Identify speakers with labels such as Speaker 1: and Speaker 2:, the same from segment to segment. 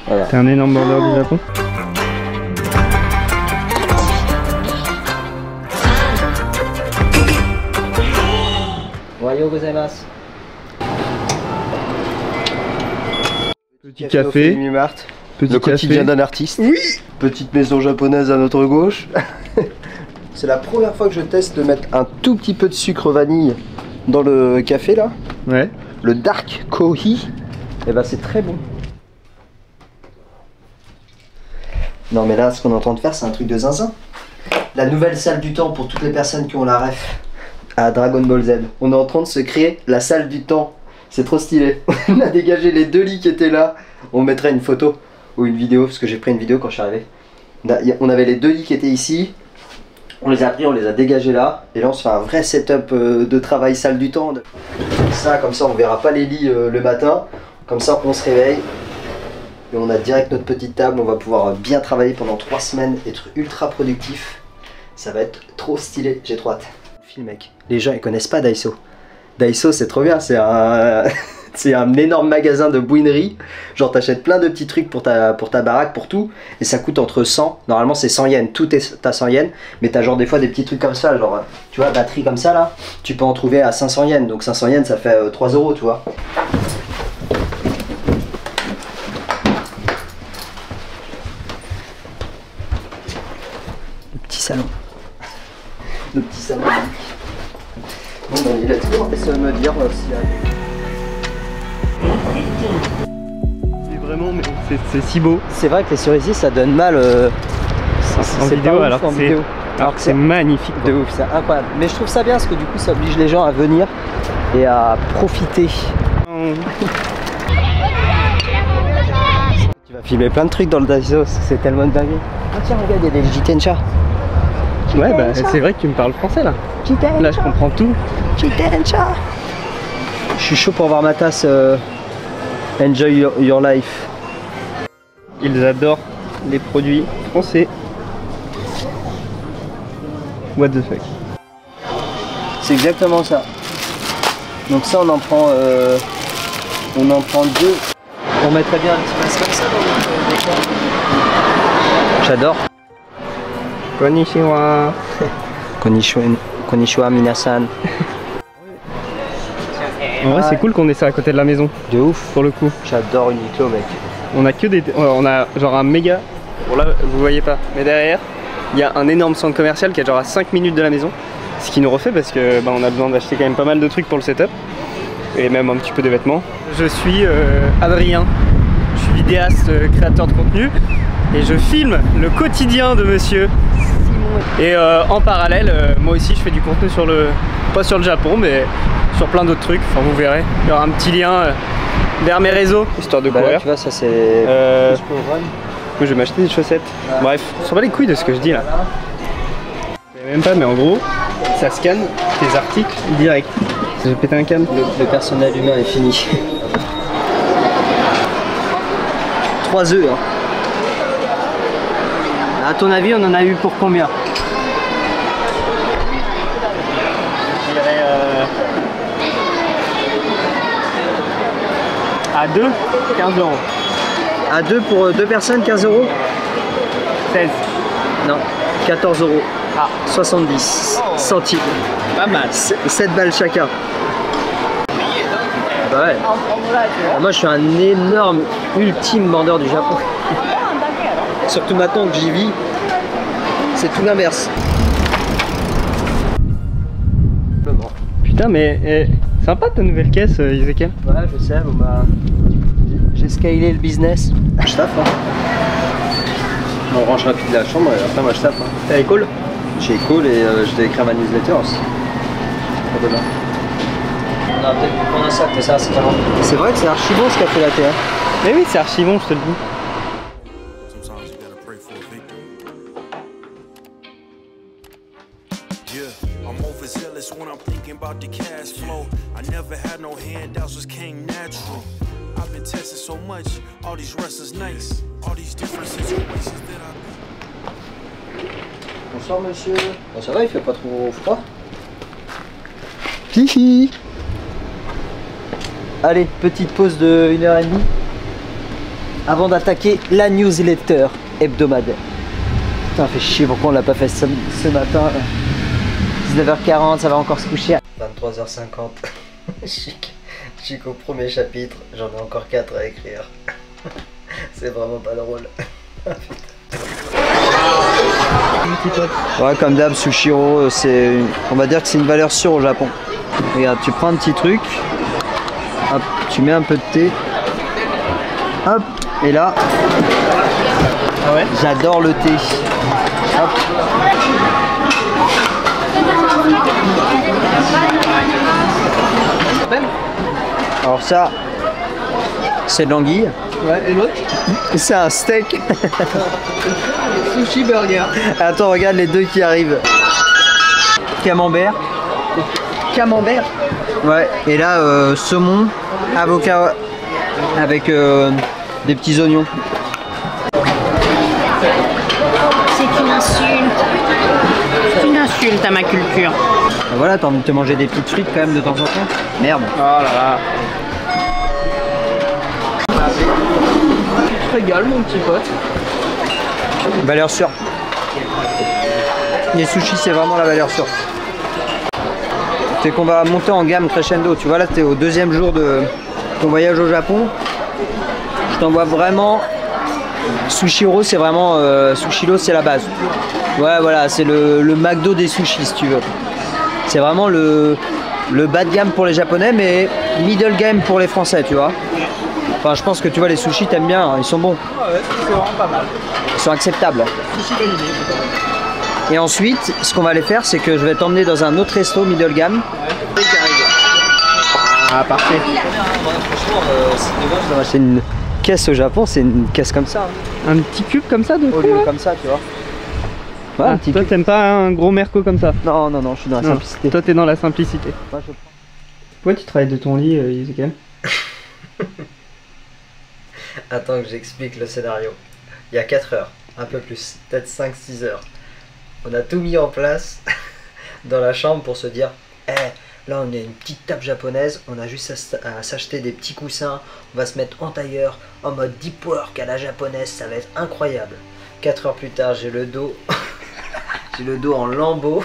Speaker 1: Voilà.
Speaker 2: T'es un énorme border du Japon.
Speaker 1: Ohayou gozaimasu.
Speaker 2: Petit café. Petit
Speaker 1: le
Speaker 2: café.
Speaker 1: quotidien d'un artiste. Oui. Petite maison japonaise à notre gauche. C'est la première fois que je teste de mettre un tout petit peu de sucre vanille dans le café là.
Speaker 2: Ouais.
Speaker 1: Le dark kohi. Et bah c'est très bon. Non mais là ce qu'on est en train de faire c'est un truc de zinzin. La nouvelle salle du temps pour toutes les personnes qui ont la ref à Dragon Ball Z. On est en train de se créer la salle du temps. C'est trop stylé. On a dégagé les 2 lits qui étaient là. On mettrait une photo ou une vidéo parce que j'ai pris une vidéo quand je suis arrivé. On avait les 2 lits qui étaient ici. On les a pris, on les a dégagés là. Et là on se fait un vrai setup de travail salle du temps. Ça comme ça on verra pas les lits le matin. Comme ça on se réveille. Et on a direct notre petite table. On va pouvoir bien travailler pendant 3 semaines. Être ultra productif. Ça va être trop stylé. J'ai trop hâte. Mec. Les gens ils connaissent pas Daiso. Daiso c'est trop bien, c'est un c'est un énorme magasin de bouinerie. Genre t'achètes plein de petits trucs pour ta baraque, pour tout. Et ça coûte entre 100, normalement c'est 100 yens, tout est à 100 yens. Mais t'as genre des fois des petits trucs comme ça, genre tu vois batterie comme ça là. Tu peux en trouver à 500 yens, donc 500 yens ça fait 3 euros tu vois. Le petit salon. Le petit salon. Bon ben il a toujours essayé de me dire s'il y a...
Speaker 2: Vraiment, mais c'est si beau.
Speaker 1: C'est vrai que les cerisiers ça donne mal
Speaker 2: en vidéo, alors que c'est magnifique.
Speaker 1: De ouf, c'est incroyable. Mais je trouve ça bien parce que du coup ça oblige les gens à venir et à profiter. Tu vas filmer plein de trucs dans le Daiso, c'est tellement dingue. Ah tiens regarde, il y a des Jitencha.
Speaker 2: Ouais bah c'est vrai que tu me parles français là. Là je comprends tout.
Speaker 1: Jitencha. Je suis chaud pour voir ma tasse Enjoy your life.
Speaker 2: Ils adorent les produits français. What the fuck.
Speaker 1: C'est exactement ça. Donc ça on en prend 2. On mettrait bien un petit masque comme ça dans notre décor. J'adore.
Speaker 2: Konnichiwa.
Speaker 1: Konnichiwa minasan.
Speaker 2: En vrai c'est cool qu'on ait ça à côté de la maison.
Speaker 1: De ouf.
Speaker 2: Pour le coup.
Speaker 1: J'adore Uniqlo mec.
Speaker 2: On a que des... On a genre un méga... Bon là vous voyez pas. Mais derrière il y a un énorme centre commercial qui est genre à 5 minutes de la maison. Ce qui nous refait parce que bah, on a besoin d'acheter quand même pas mal de trucs pour le setup. Et même un petit peu de vêtements. Je suis Adrien. Je suis vidéaste, créateur de contenu. Et je filme le quotidien de monsieur Simon. Et en parallèle, moi aussi je fais du contenu sur le... Pas sur le Japon mais sur plein d'autres trucs. Enfin vous verrez. Il y aura un petit lien vers mes réseaux, histoire de courir.
Speaker 1: Là, tu vois ça c'est...
Speaker 2: Moi je vais m'acheter des chaussettes. Ah. Bref, on s'en bat les couilles de ce que je dis là. Je sais même pas, mais en gros, ça scanne tes articles direct. J'ai pété un câble.
Speaker 1: Le personnel humain est fini. 3 œufs. Hein. À ton avis, on en a eu pour combien?
Speaker 2: Je dirais à 2, 15 €.
Speaker 1: À 2 pour 2 personnes, 15 €?
Speaker 2: 16.
Speaker 1: Non, 14 €.
Speaker 2: Ah.
Speaker 1: 70 centimes.
Speaker 2: Pas mal.
Speaker 1: 7 balles chacun. Bah ouais. Moi je suis un énorme, ultime vendeur du Japon. Surtout maintenant que j'y vis, c'est tout l'inverse.
Speaker 2: Putain mais sympa ta nouvelle caisse Ezekiel.
Speaker 1: Ouais je sais, bon bah... J'ai scalé le business. Je taffe hein. On range rapide la chambre et après moi je taffe hein.
Speaker 2: T'es cool?
Speaker 1: J'ai cool et je dois écrire ma newsletter aussi. Pour demain. On a peut-être pu prendre un sac mais ça c'est pas grave. C'est vrai que c'est archi bon ce café latte hein.
Speaker 2: Mais oui c'est archi bon je te le dis.
Speaker 1: Bonsoir monsieur. Bon, ça va, il fait pas trop froid. Hihi. Allez, petite pause de 1h30. avant d'attaquer la newsletter hebdomadaire. Putain, fait chier, pourquoi on l'a pas fait ce matin? 19h40, ça va encore se coucher. 23h50. Je suis qu'au premier chapitre, j'en ai encore 4 à écrire. C'est vraiment pas drôle. Ouais, comme d'hab, Sushiro, on va dire que c'est une valeur sûre au Japon. Regarde, tu prends un petit truc, hop, tu mets un peu de thé, hop, et là, ah ouais, j'adore le thé. Hop. Alors ça, c'est de l'anguille.
Speaker 2: Ouais, et l'autre?
Speaker 1: C'est un steak.
Speaker 2: Sushi burger.
Speaker 1: Attends, regarde les deux qui arrivent. Camembert.
Speaker 2: Camembert?
Speaker 1: Ouais, et là, saumon, avocat avec des petits oignons.
Speaker 3: C'est une insulte. C'est une insulte à ma culture.
Speaker 1: Voilà, t'as envie de te manger des petites frites quand même de temps en temps? Merde.
Speaker 2: Oh là là. Tu te régales, mon petit pote.
Speaker 1: Valeur sûre. Les sushis, c'est vraiment la valeur sûre. C'est qu'on va monter en gamme crescendo. Tu vois, là, t'es au 2e jour de ton voyage au Japon. Je t'envoie vraiment. Sushiro, c'est vraiment. Sushiro, c'est la base. Ouais, voilà, c'est le McDo des sushis, si tu veux. C'est vraiment le bas de gamme pour les Japonais, mais middle game pour les Français, tu vois. Enfin, je pense que tu vois, les sushis, t'aimes bien, hein, ils sont bons.
Speaker 2: Ouais, c'est vraiment pas mal.
Speaker 1: Ils sont acceptables.
Speaker 2: Sushi validé.
Speaker 1: Et ensuite, ce qu'on va aller faire, c'est que je vais t'emmener dans un autre resto middle gamme.
Speaker 2: Ouais. Ah, parfait.
Speaker 1: Franchement, c'est une caisse au Japon, c'est une caisse comme ça. Hein.
Speaker 2: Un petit cube comme ça de
Speaker 1: Au
Speaker 2: fou,
Speaker 1: lieu
Speaker 2: là.
Speaker 1: comme ça, tu vois. Ouais,
Speaker 2: Ah,
Speaker 1: un petit
Speaker 2: toi,
Speaker 1: cube.
Speaker 2: t'aimes pas un gros merco comme ça?
Speaker 1: Non, non, non, je suis dans la simplicité.
Speaker 2: Toi, t'es dans la simplicité.
Speaker 1: Moi, je...
Speaker 2: Pourquoi tu travailles de ton lit, Ezekiel?
Speaker 1: Attends que j'explique le scénario. Il y a 4 heures, un peu plus, peut-être 5-6 heures. On a tout mis en place dans la chambre pour se dire là on a une petite table japonaise, on a juste à s'acheter des petits coussins, on va se mettre en tailleur, en mode deep work à la japonaise, ça va être incroyable. 4 heures plus tard, j'ai le dos, j'ai le dos en lambeaux.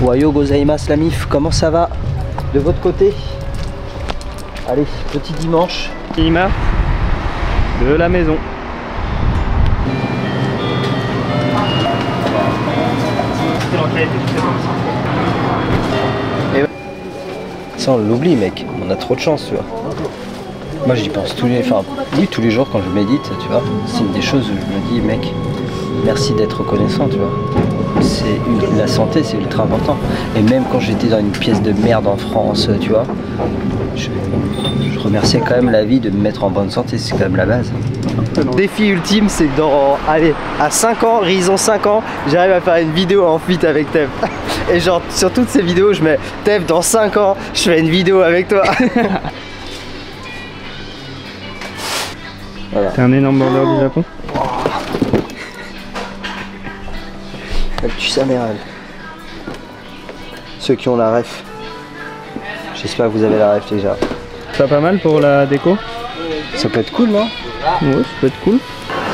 Speaker 1: Wayo gozaimasu la mif, comment ça va de votre côté? Allez, petit dimanche.
Speaker 2: Climat de la maison.
Speaker 1: Et ça on l'oublie mec, on a trop de chance tu vois. Moi j'y pense tous les jours quand je médite, tu vois. C'est une des choses où je me dis mec, merci d'être reconnaissant, tu vois. La santé c'est ultra important. Et même quand j'étais dans une pièce de merde en France, tu vois, je remerciais quand même la vie de me mettre en bonne santé, c'est quand même la base. Défi ultime, c'est que à 5 ans, horizon 5 ans, j'arrive à faire une vidéo en feat avec Tev. Et genre sur toutes ces vidéos, je mets Tev, dans 5 ans, je fais une vidéo avec toi. Voilà.
Speaker 2: T'es un énorme border du Japon.
Speaker 1: Elle tue sa mère, elle. Ceux qui ont la ref. J'espère que vous avez la ref déjà.
Speaker 2: C'est pas mal pour la déco?
Speaker 1: Ça peut être cool, non?
Speaker 2: Ouais, ça peut être cool.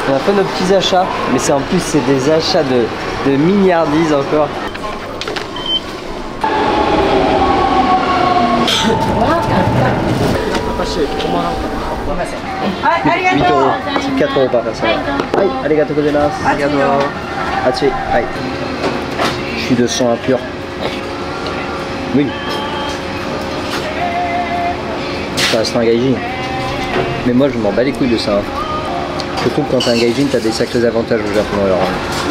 Speaker 1: On a fait nos petits achats, mais c'est en plus c'est des achats de milliardises encore. 8 euros, 4 euros par personne. Aïe, arigatou gozaimasu. Arigatou. Atsui, aïe. Je suis de sang impur. Oui. Ça reste un gaijin. Mais moi je m'en bats les couilles de ça. Hein. Je trouve que quand t'es un gaijin, t'as des sacrés avantages au Japon. Alors,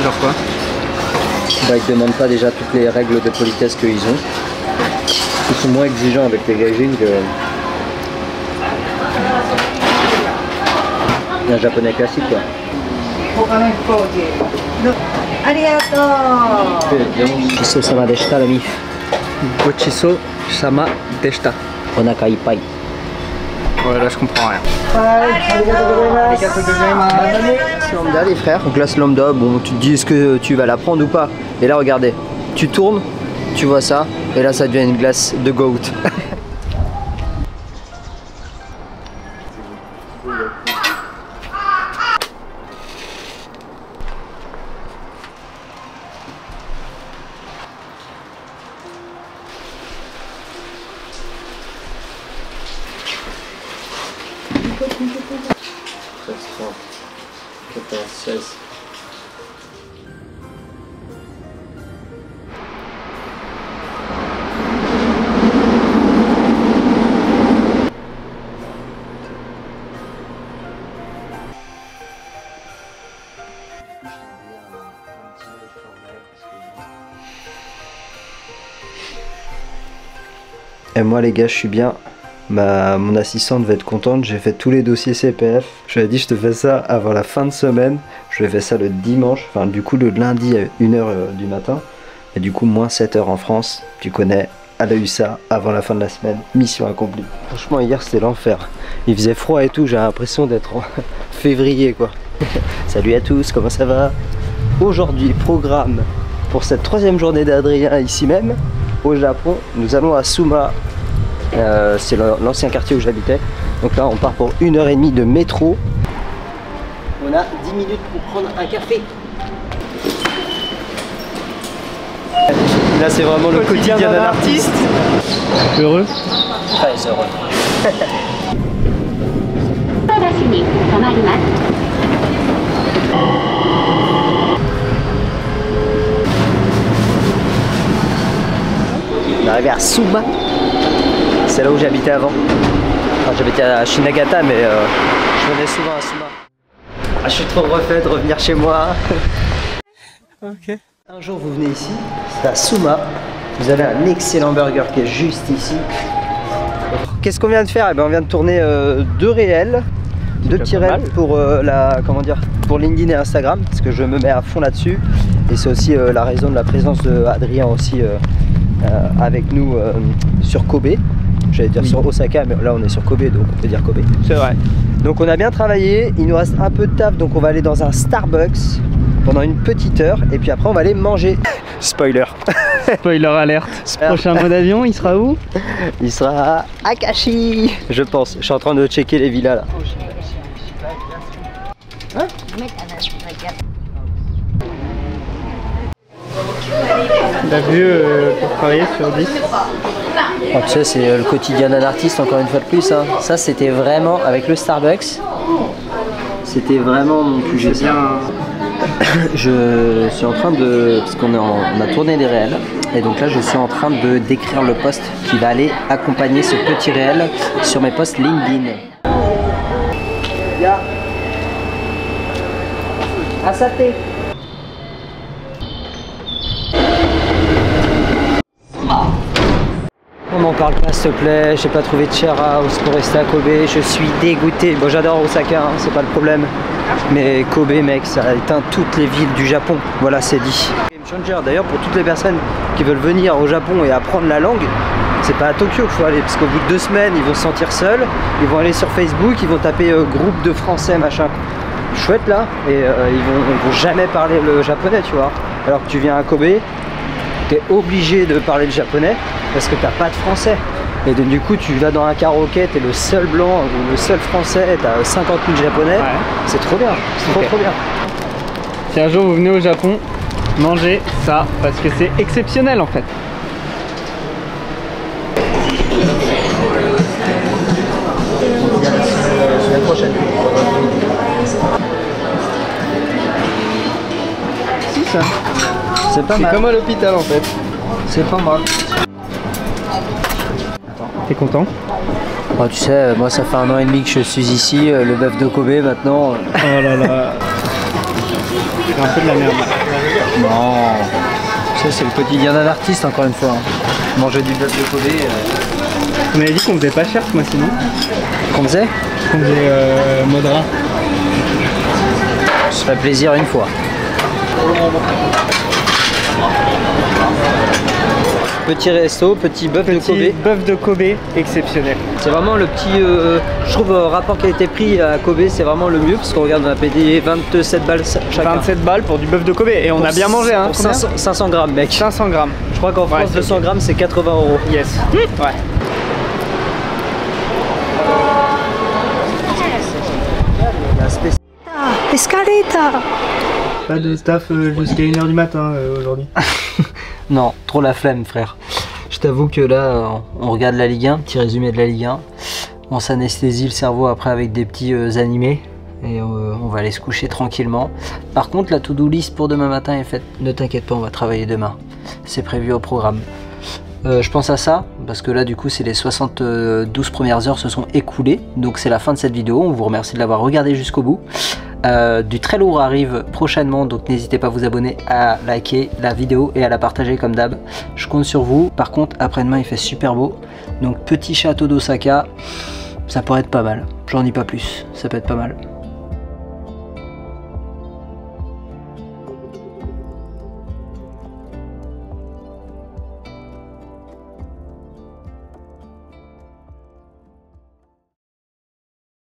Speaker 2: Genre quoi?
Speaker 1: bah, ils te demandent pas déjà toutes les règles de politesse qu'ils ont. Ils sont moins exigeants avec les gaijins que un japonais classique quoi. Gochiso sama deshita la mif.
Speaker 2: Gochiso sama deshita.
Speaker 1: Onaka ippai.
Speaker 2: Ouais, là je comprends rien.
Speaker 1: C'est lambda les frères. Donc là c'est lambda, bon tu te dis est-ce que tu vas la prendre ou pas. Et là regardez, tu tournes, tu vois ça, et là ça devient une glace de goat. Et moi les gars, je suis bien. Mon assistante va être contente, j'ai fait tous les dossiers CPF. Je lui ai dit je te fais ça avant la fin de semaine. Je lui ai fait ça le dimanche, enfin du coup le lundi à 1h du matin. Et du coup moins 7h en France, tu connais, elle a eu ça avant la fin de la semaine. Mission accomplie. Franchement hier c'était l'enfer. Il faisait froid et tout, j'ai l'impression d'être en février quoi. Salut à tous, comment ça va? Aujourd'hui, programme pour cette 3e journée d'Adrien ici même, au Japon. Nous allons à Suma. C'est l'ancien quartier où j'habitais. Donc là on part pour 1h30 de métro. On a 10 minutes pour prendre un café. Là c'est vraiment le quotidien d'un artiste.
Speaker 2: Heureux?
Speaker 1: Très heureux. On arrive à Suma. C'est là où j'habitais avant. Enfin, j'habitais à Shinagata, mais je venais souvent à Suma. Ah, je suis trop refait de revenir chez moi.
Speaker 2: Ok.
Speaker 1: Un jour, vous venez ici, c'est à Suma. Vous avez un excellent burger qui est juste ici. Qu'est-ce qu'on vient de faire? Eh ben, on vient de tourner 2 réels. 2 petits réels pour pour LinkedIn et Instagram, parce que je me mets à fond là-dessus. Et c'est aussi la raison de la présence d'Adrien aussi avec nous sur Kobe. J'allais dire sur Osaka, mais là on est sur Kobe, donc on peut dire Kobe.
Speaker 2: C'est vrai.
Speaker 1: Donc on a bien travaillé, il nous reste un peu de taf, donc on va aller dans un Starbucks pendant une petite heure, et puis après on va aller manger. Spoiler.
Speaker 2: Spoiler alerte. Prochain mot d'avion, il sera où?
Speaker 1: Il sera à Akashi, je pense. Je suis en train de checker les villas là. Hein?
Speaker 2: T'as vu pour travailler sur 10?
Speaker 1: Oh, tu sais, c'est le quotidien d'un artiste, encore une fois de plus. Hein. Ça, c'était vraiment, avec le Starbucks, c'était vraiment mon QG. Je suis en train de... Parce qu'on a tourné des réels. Et donc là, je suis en train de décrire le post qui va aller accompagner ce petit réel sur mes posts LinkedIn. Ya. Asate. On m'en parle pas s'il te plaît, j'ai pas trouvé de share house pour rester à Kobe, je suis dégoûté. Bon, j'adore Osaka, hein, c'est pas le problème. Mais Kobe mec, ça a éteint toutes les villes du Japon, voilà c'est dit. Game changer d'ailleurs pour toutes les personnes qui veulent venir au Japon et apprendre la langue, c'est pas à Tokyo qu'il faut aller, parce qu'au bout de 2 semaines ils vont se sentir seuls, ils vont aller sur Facebook, ils vont taper groupe de français machin. Chouette là, et ils vont jamais parler le japonais tu vois. Alors que tu viens à Kobe, t'es obligé de parler le japonais parce que t'as pas de français. Et donc, du coup tu vas dans un karaoké, t'es le seul blanc ou le seul français, t'as 50 000 japonais, ouais. C'est trop bien, c'est trop bien.
Speaker 2: Si un jour vous venez au Japon, mangez ça parce que c'est exceptionnel en fait.
Speaker 1: La semaine prochaine.
Speaker 2: Si ça.
Speaker 1: C'est pas mal.
Speaker 2: C'est comme à l'hôpital en fait.
Speaker 1: C'est pas mal.
Speaker 2: T'es content?
Speaker 1: Oh, tu sais, moi ça fait 1 an et demi que je suis ici, le bœuf de Kobe maintenant.
Speaker 2: Oh là là. C'est un peu de la merde.
Speaker 1: Non. Ça c'est le quotidien d'un artiste encore une fois. Hein. Manger du bœuf de Kobe.
Speaker 2: On avait dit qu'on faisait pas cher ce mois-ci, non?
Speaker 1: Qu'on faisait?
Speaker 2: Qu'on faisait Modra.
Speaker 1: Ça ferait plaisir une fois.
Speaker 4: Petit resto, petit bœuf de Kobe.
Speaker 2: Petit bœuf de Kobe exceptionnel.
Speaker 4: C'est vraiment le petit, je trouve, rapport qualité-prix à Kobe, c'est vraiment le mieux parce qu'on regarde, on a payé 27 balles chacun.
Speaker 2: 27 balles pour du bœuf de Kobe et on a bien mangé, hein.
Speaker 4: Pour 500 grammes, mec.
Speaker 2: 500 grammes.
Speaker 4: Je crois qu'en France, 200 grammes, c'est 80 euros.
Speaker 2: Yes. Ouais.
Speaker 3: Escaleta.
Speaker 2: Pas de staff jusqu'à 1h du matin aujourd'hui.
Speaker 4: Non, trop la flemme, frère. Je t'avoue que là, on regarde la Ligue 1, petit résumé de la Ligue 1. On s'anesthésie le cerveau après avec des petits animés. Et on va aller se coucher tranquillement. Par contre, la to-do list pour demain matin est faite. Ne t'inquiète pas, on va travailler demain. C'est prévu au programme. Je pense à ça, parce que là, du coup, c'est les 72 premières heures se sont écoulées. Donc, c'est la fin de cette vidéo. On vous remercie de l'avoir regardé jusqu'au bout. Du très lourd arrive prochainement, donc n'hésitez pas à vous abonner, à liker la vidéo et à la partager comme d'hab. Je compte sur vous. Par contre, après-demain, il fait super beau. Donc, petit château d'Osaka, ça pourrait être pas mal. J'en dis pas plus, ça peut être pas mal.